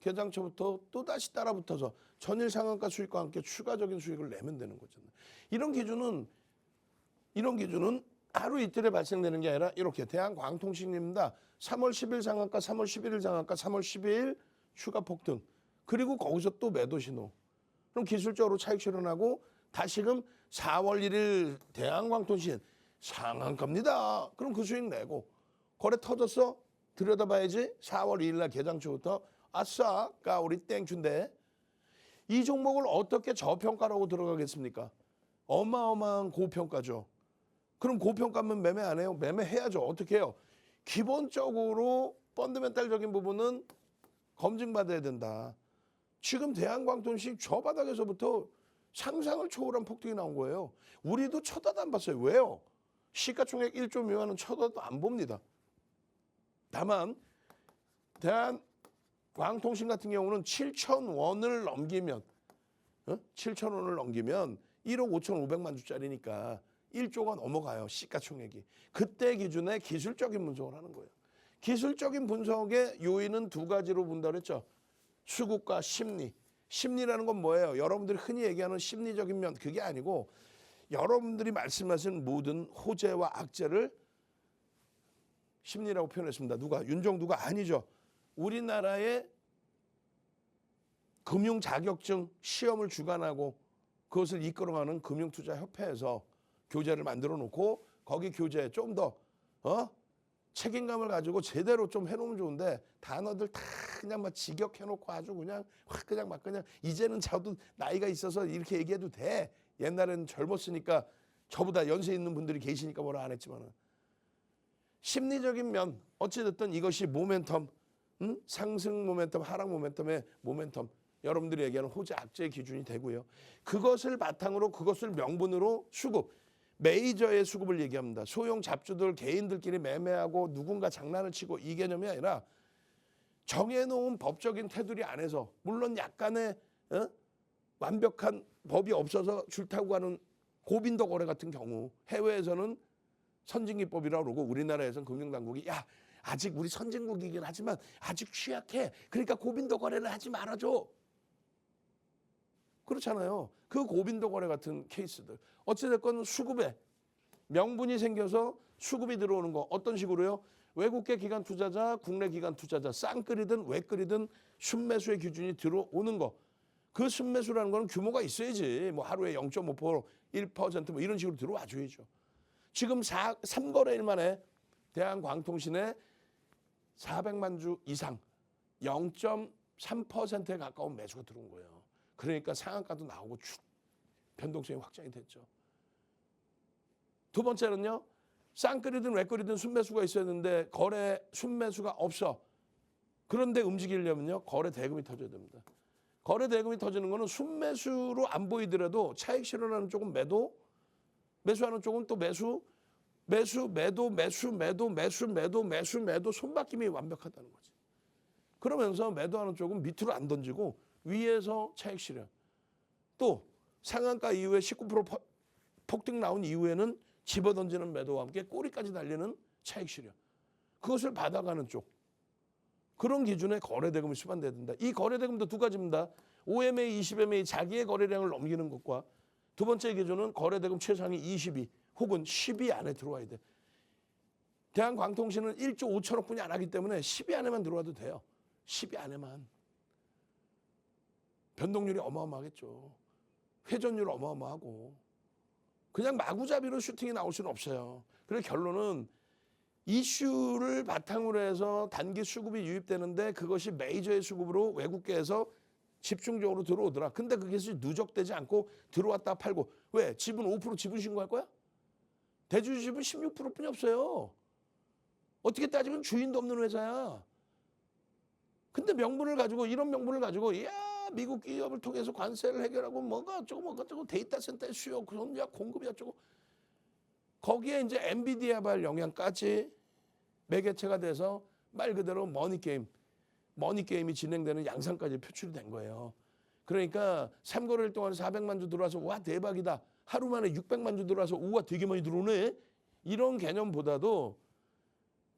개장처부터 또다시 따라붙어서 전일 상한가 수익과 함께 추가적인 수익을 내면 되는 거잖아요. 이런 기준은 하루 이틀에 발생되는 게 아니라 이렇게 대한광통신입니다. 3월 10일 상한가, 3월 11일 상한가, 3월 12일 추가 폭등. 그리고 거기서 또 매도 신호. 그럼 기술적으로 차익 실현하고 다시금 4월 1일 대한광통신 상한가입니다. 그럼 그 수익 내고 거래 터졌어? 들여다봐야지. 4월 2일 날 개장초부터 아싸 까우리 땡춘데 이 종목을 어떻게 저평가라고 들어가겠습니까? 어마어마한 고평가죠. 그럼 고평가면 매매 안 해요? 매매해야죠. 어떻게 해요? 기본적으로 펀더멘탈적인 부분은 검증받아야 된다. 지금 대한광통신 저 바닥에서부터 상상을 초월한 폭등이 나온 거예요. 우리도 쳐다도 안 봤어요. 왜요? 시가총액 1조 미만은 쳐다도 안 봅니다. 다만 대한광통신 같은 경우는 7,000원을 넘기면 7,000원을 넘기면 1억 5,500만 주짜리니까 1조가 넘어가요. 시가총액이. 그때 기준에 기술적인 분석을 하는 거예요. 기술적인 분석의 요인은 두 가지로 본다 그랬죠. 수급과 심리. 심리라는 건 뭐예요? 여러분들이 흔히 얘기하는 심리적인 면 그게 아니고 여러분들이 말씀하신 모든 호재와 악재를 심리라고 표현했습니다. 누가? 윤정두가 아니죠. 우리나라의 금융 자격증 시험을 주관하고 그것을 이끌어가는 금융투자협회에서 교재를 만들어 놓고 거기 교재에 좀 더 책임감을 가지고 제대로 좀 해놓으면 좋은데 단어들 다 그냥 막 직역해놓고 아주 그냥 확 그냥 막 그냥 이제는 저도 나이가 있어서 이렇게 얘기해도 돼. 옛날에는 젊었으니까 저보다 연세 있는 분들이 계시니까 뭐라 안 했지만은 심리적인 면 어찌됐든 이것이 모멘텀 상승 모멘텀 하락 모멘텀의 모멘텀 여러분들이 얘기하는 호재 악재의 기준이 되고요. 그것을 바탕으로 그것을 명분으로 수급 메이저의 수급을 얘기합니다. 소형 잡주들 개인들끼리 매매하고 누군가 장난을 치고 이 개념이 아니라 정해놓은 법적인 테두리 안에서 물론 약간의 완벽한 법이 없어서 줄타고 하는 고빈도 거래 같은 경우 해외에서는 선진기법이라고 그러고 우리나라에서는 금융당국이 야 아직 우리 선진국이긴 하지만 아직 취약해. 그러니까 고빈도 거래를 하지 말아줘. 그렇잖아요. 그 고빈도 거래 같은 케이스들. 어찌됐건 수급에 명분이 생겨서 수급이 들어오는 거 어떤 식으로요? 외국계 기관 투자자, 국내 기관 투자자 쌍끌이든 외끌이든 순매수의 기준이 들어오는 거. 그 순매수라는 거는 규모가 있어야지. 뭐 하루에 0.5%, 1% 뭐 이런 식으로 들어와 줘야죠. 지금 3거래일 만에 대한광통신에 400만 주 이상 0.3%에 가까운 매수가 들어온 거예요. 그러니까 상한가도 나오고 변동성이 확장이 됐죠. 두 번째는요. 쌍끌이든 외끌이든 순매수가 있어야 되는데 거래 순매수가 없어. 그런데 움직이려면요. 거래 대금이 터져야 됩니다. 거래 대금이 터지는 거는 순매수로 안 보이더라도 차익 실현하는 쪽은 매도, 매수하는 쪽은 또 매수, 매도 손바뀜이 완벽하다는 거지. 그러면서 매도하는 쪽은 밑으로 안 던지고 위에서 차익 실현. 또 상한가 이후에 19% 폭등 나온 이후에는 집어던지는 매도와 함께 꼬리까지 달리는 차익 실현. 그것을 받아가는 쪽. 그런 기준의 거래대금이 수반돼야 된다. 이 거래대금도 두 가지입니다. 5MA, 20MA 자기의 거래량을 넘기는 것과 두 번째 기준은 거래대금 최상위 22 혹은 10위 안에 들어와야 돼. 대한광통신은 1조 5천억 분이 안 하기 때문에 10위 안에만 들어와도 돼요. 10위 안에만. 변동률이 어마어마하겠죠. 회전율 어마어마하고. 그냥 마구잡이로 슈팅이 나올 수는 없어요. 그래서 결론은 이슈를 바탕으로 해서 단기 수급이 유입되는데 그것이 메이저의 수급으로 외국계에서 집중적으로 들어오더라. 근데 그게 누적되지 않고 들어왔다 팔고. 왜? 지분 5% 지분 신고할 거야? 대주주 지분 16%뿐이 없어요. 어떻게 따지면 주인도 없는 회사야. 근데 명분을 가지고 이런 명분을 가지고 미국 기업을 통해서 관세를 해결하고 뭐가 어쩌고 데이터 센터의 수요, 그런야 공급이 어쩌고. 거기에 이제 엔비디아발 영향까지 매개체가 돼서 말 그대로 머니게임이 진행되는 양상까지 표출이 된 거예요. 그러니까 3거래일 동안 400만 주 들어와서 와 대박이다. 하루 만에 600만 주 들어와서 우와 되게 많이 들어오네. 이런 개념보다도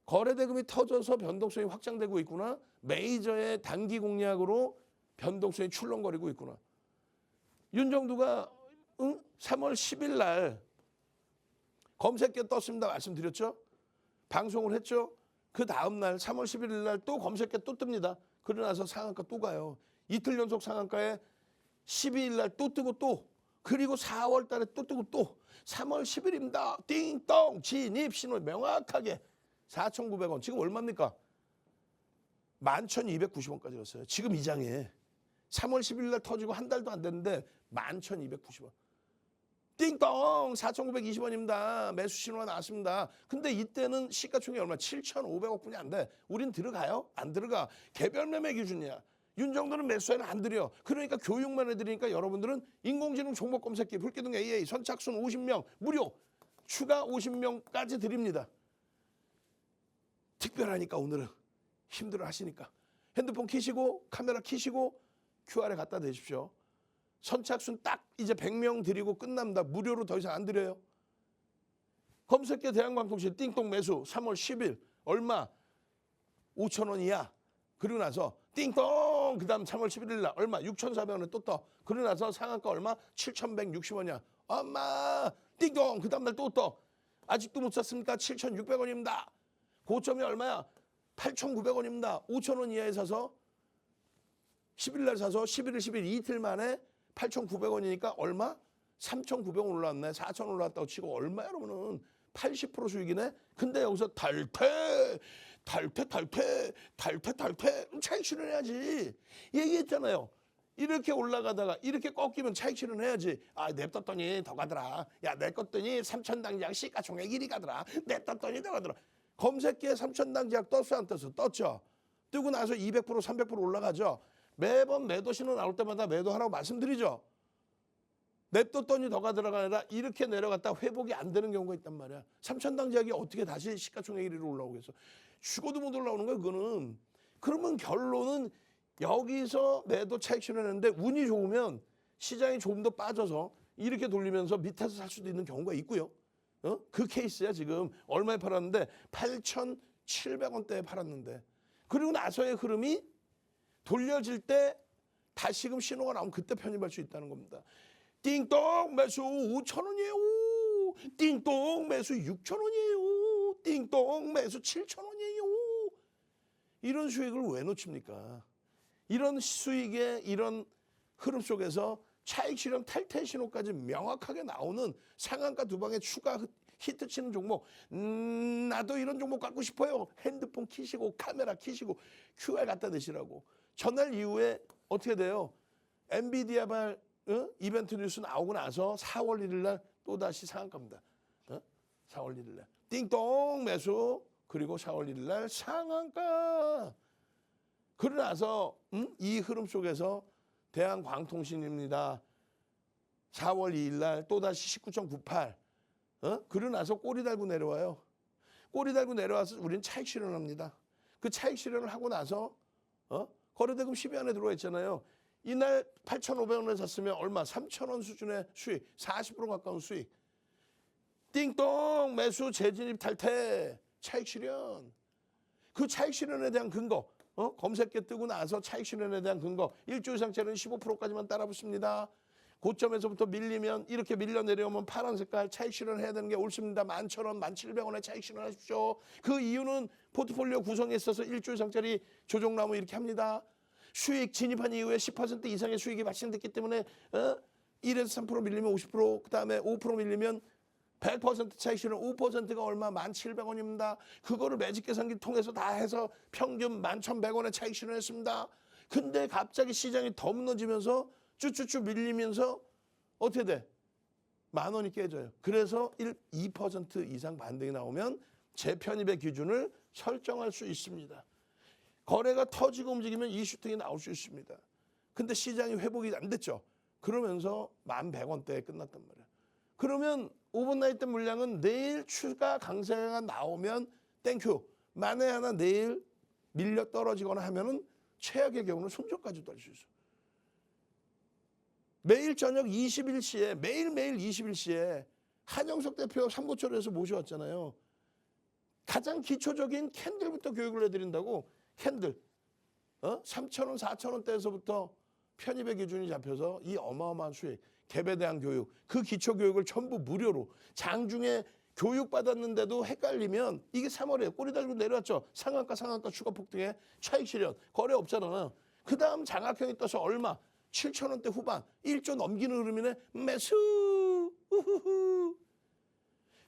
거래대금이 터져서 변동성이 확장되고 있구나. 메이저의 단기 공략으로 변동성이 출렁거리고 있구나. 윤정두가 3월 10일 날 검색계 떴습니다. 말씀드렸죠. 방송을 했죠. 그 다음 날 3월 11일 날 또 검색계 또 뜹니다. 그러고 나서 상한가 또 가요. 이틀 연속 상한가에 12일 날 또 뜨고 또 그리고 4월 달에 또 뜨고 또 3월 10일입니다. 띵동 진입 신호 명확하게 4,900원. 지금 얼마입니까? 11,290원까지 갔어요. 지금 이 장에 3월 10일 날 터지고 한 달도 안 됐는데 11,290원. 띵동 4,920원입니다. 매수 신호가 나왔습니다. 근데 이때는 시가총액이 얼마? 7,500억 분이 안 돼. 우린 들어가요? 안 들어가. 개별 매매 기준이야. 윤정도는 매수에는 안 들여. 그러니까 교육만 해드리니까 여러분들은 인공지능 종목 검색기 불기둥 AA 선착순 50명 무료 추가 50명까지 드립니다. 특별하니까 오늘은 힘들어 하시니까 핸드폰 키시고 카메라 키시고 QR에 갖다 대십시오. 선착순 딱 이제 100명 드리고 끝납니다. 무료로 더 이상 안 드려요. 검색계 대한방통신 띵동 매수 3월 10일 얼마? 5,000원 이하. 그러고 나서 띵동 그 다음 3월 11일 날 얼마? 6,400원에 또 떠. 그러고 나서 상한가 얼마? 7,160원이야. 엄마 띵동 그 다음 날 또 떠. 아직도 못 샀습니까? 7,600원입니다. 고점이 얼마야? 8,900원입니다. 5,000원 이하에 사서 10일 날 사서 11일 10일 이틀 만에 8,900원이니까 얼마? 3,900원 올랐네. 4,000원 올랐다고 치고 얼마 여러분은 80% 수익이네. 근데 여기서 탈퇴 차익 실현해야지. 얘기했잖아요. 이렇게 올라가다가 이렇게 꺾이면 차익 실현해야지. 아 냅뒀더니 더 가더라. 야 냅뒀더니 3,000당장 시가총액 1위 가더라. 냅뒀더니 더 가더라. 검색기에 3,000당장 떴어 안 떴어? 떴죠. 뜨고 나서 200% 300% 올라가죠. 매번 매도 신호 나올 때마다 매도하라고 말씀드리죠. 냅뒀더니 더가 들어가 아니라 이렇게 내려갔다 회복이 안 되는 경우가 있단 말이야. 3,000당작이 어떻게 다시 시가총액 1위로 올라오겠어. 죽어도 못 올라오는 거야 그거는. 그러면 결론은 여기서 매도 차익 실현했는데 운이 좋으면 시장이 조금 더 빠져서 이렇게 돌리면서 밑에서 살 수도 있는 경우가 있고요. 그 케이스야 지금. 얼마에 팔았는데 8,700원대에 팔았는데 그리고 나서의 흐름이 돌려질 때 다시금 신호가 나오면 그때 편입할 수 있다는 겁니다. 띵동 매수 5,000원이에요. 띵동 매수 6,000원이에요. 띵동 매수 7,000원이에요. 이런 수익을 왜 놓칩니까? 이런 수익의 이런 흐름 속에서 차익 실현 탈퇴 신호까지 명확하게 나오는 상한가 두 방에 추가 히트 치는 종목. 나도 이런 종목 갖고 싶어요. 핸드폰 키시고 카메라 키시고 QR 갖다 대시라고. 전날 이후에 어떻게 돼요? 엔비디아발 이벤트 뉴스 나오고 나서 4월 1일 날 또다시 상한가입니다. 4월 1일 날 띵동 매수 그리고 4월 1일 날 상한가. 그러고 나서 이 흐름 속에서 대한광통신입니다. 4월 2일 날 또다시 19.98. 그러고 나서 꼬리 달고 내려와요. 꼬리 달고 내려와서 우리는 차익 실현합니다. 그 차익 실현을 하고 나서 거래대금 10위 안에 들어와 있잖아요. 이날 8,500원에 샀으면 얼마? 3,000원 수준의 수익, 40% 가까운 수익. 띵동 매수 재진입 탈퇴 차익 실현. 그 차익 실현에 대한 근거. 검색계 뜨고 나서 차익 실현에 대한 근거. 일주 이상짜리는 15%까지만 따라 붙습니다. 고점에서부터 밀리면 이렇게 밀려 내려오면 파란 색깔 차익 실현해야 되는 게 옳습니다. 11,000원, 1,700원에 차익 실현하십시오. 그 이유는 포트폴리오 구성에 있어서 일주 이상짜리 조정 나오면 이렇게 합니다. 수익 진입한 이후에 10% 이상의 수익이 발생됐기 때문에 1에서 3% 밀리면 50%, 그다음에 5% 밀리면 100% 차익 실현 5%가 얼마? 1,700원입니다. 그거를 매직 계산기 통해서 다 해서 평균 11,100원에 차익 실현했습니다. 근데 갑자기 시장이 더 무너지면서 쭈쭈쭈 밀리면서 어떻게 돼? 10,000원이 깨져요. 그래서 2% 이상 반등이 나오면 재편입의 기준을 설정할 수 있습니다. 거래가 터지고 움직이면 이슈등이 나올 수 있습니다. 근데 시장이 회복이 안 됐죠. 그러면서 11,100원대에 끝났단 말이에요. 그러면 오버나이트 물량은 내일 추가 강세가 나오면 땡큐. 만에 하나 내일 밀려 떨어지거나 하면은 최악의 경우는 손절까지도 할 수 있어요. 매일 저녁 21시에 매일매일 21시에 한영석 대표 삼고초려에서 모셔왔잖아요. 가장 기초적인 캔들부터 교육을 해드린다고. 캔들 3,000원, 4,000원대에서부터 편입의 기준이 잡혀서 이 어마어마한 수익, 갭에 대한 교육, 그 기초 교육을 전부 무료로 장중에 교육받았는데도 헷갈리면 이게 3월에 꼬리 달고 내려왔죠. 상한가 추가 폭등에 차익 실현, 거래 없잖아. 그 다음 장학형이 떠서 얼마? 7,000원대 후반, 1조 넘기는 흐름이네. 매수. 우후후.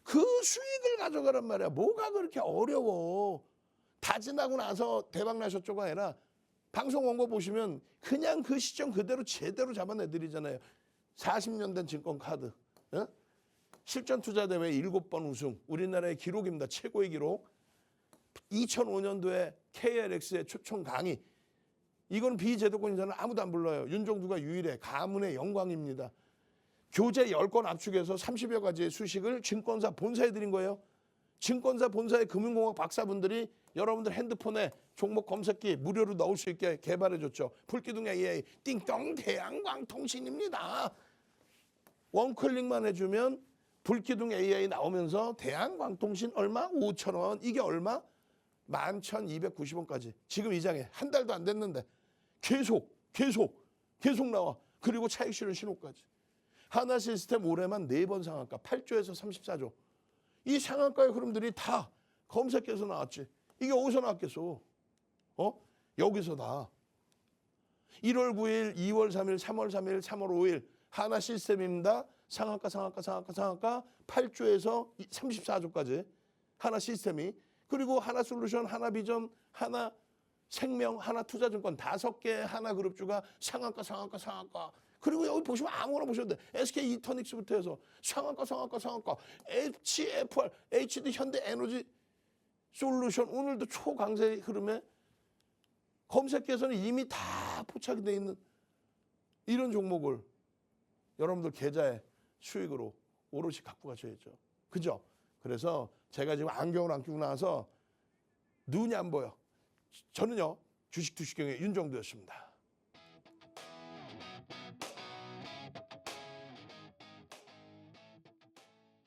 그 수익을 가져가란 말이야. 뭐가 그렇게 어려워. 다 지나고 나서 대박 나셨죠가 아니라 방송 원고 보시면 그냥 그 시점 그대로 제대로 잡아내드리잖아요. 40년 된 증권카드. 실전투자대회 7번 우승. 우리나라의 기록입니다. 최고의 기록. 2005년도에 KLX의 초청 강의. 이건 비제도권 인사는 아무도 안 불러요. 윤종두가 유일해. 가문의 영광입니다. 교재 10건 압축해서 30여 가지의 수식을 증권사 본사에 드린 거예요. 증권사 본사의 금융공학 박사분들이 여러분들 핸드폰에 종목 검색기 무료로 넣을 수 있게 개발해줬죠. 불기둥 AI 띵동 대한광통신입니다. 원클릭만 해주면 불기둥 AI 나오면서 대한광통신 얼마? 5,000원. 이게 얼마? 11,290원까지. 지금 이 장에 한 달도 안 됐는데 계속 나와. 그리고 차익 실현 신호까지. 하나시스템 올해만 4번 상한가 8조에서 34조. 이 상한가의 흐름들이 다 검색해서 나왔지. 이게 어디서 나왔겠어? 여기서다. 1월 9일, 2월 3일, 3월 3일, 3월 5일 하나시스템입니다. 상한가 8조에서 34조까지 하나시스템이. 그리고 하나솔루션, 하나비전, 하나생명, 하나투자증권 5개 하나그룹주가 상한가. 그리고 여기 보시면 아무거나 보셔도 돼. SK 이터닉스부터 해서 상한가. HFR, HD 현대에너지 솔루션 오늘도 초강세 흐름에 검색해서는 이미 다 포착이 돼 있는 이런 종목을 여러분들 계좌에 수익으로 오롯이 갖고 가셔야죠. 그죠? 그래서 제가 지금 안경을 안 끼고 나와서 눈이 안 보여. 저는요 주식 투시경의 윤종두였습니다.